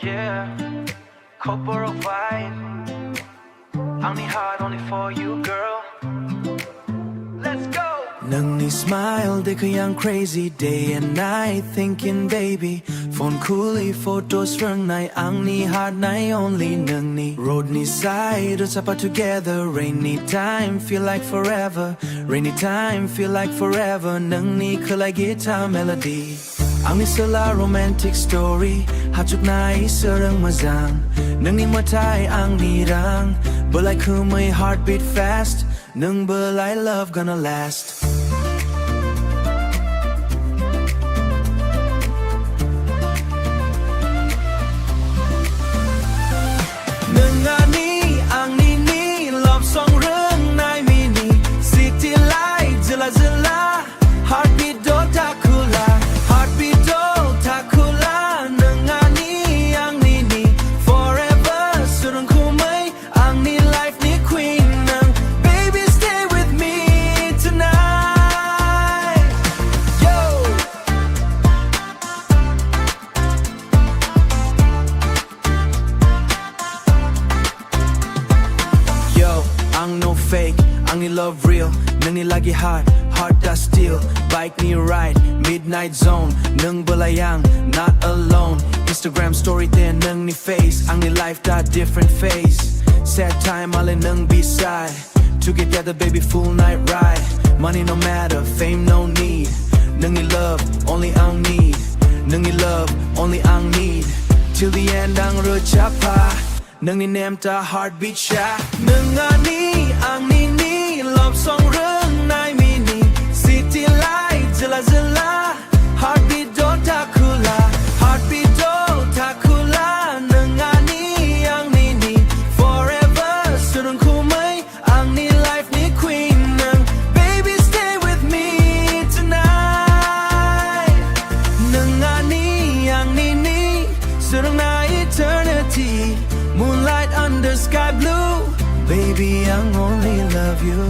yeah. Cobra vibe. Only heart only for you, girl. Let's go. Nung smile, they young crazy day and night, thinking baby. Phone coolie photos rung night, ang ni heart night only nung ni road ni side, us apart together. Rainy time feel like forever, rainy time feel like forever. Nung ni like guitar melody. Ang ni sila romantic story, hachuk na isarang mazang. Nung ni matay ang nirang, but like who my heartbeat fast. Nung balay love gonna last. Nwng Ang Ang nini, love song rung nai mini. City light zilla zilla, heartbeat do takula, heartbeat do takula. Nwng Ang nini, forever surung kumay ang ni life ni queen. Nang baby stay with me tonight. Yo. Yo, ang no fake, ang ni love real. Nang ni lagi heart, heart that steal. Bike ni ride, midnight zone. Nung balayang, not alone. Instagram story then nung ni face. Ang ni life that different face. Sad time alin nung beside. Together baby full night ride. Money no matter, fame no need. Nung ni love, only ang need. Nung ni love, only ang need. Till the end ang ruchapa. Nung ni nemta heartbeat siya. Nwng Ang nini, love song rung nai mini. City light zilla zilla, heartbeat do takula, heartbeat do takula. Nwng Ang nini, forever surung kumay ang ni life ni queen. Nang baby stay with me tonight. Nwng Ang nini, surung na eternity. Moonlight under sky blue, baby, I only love you.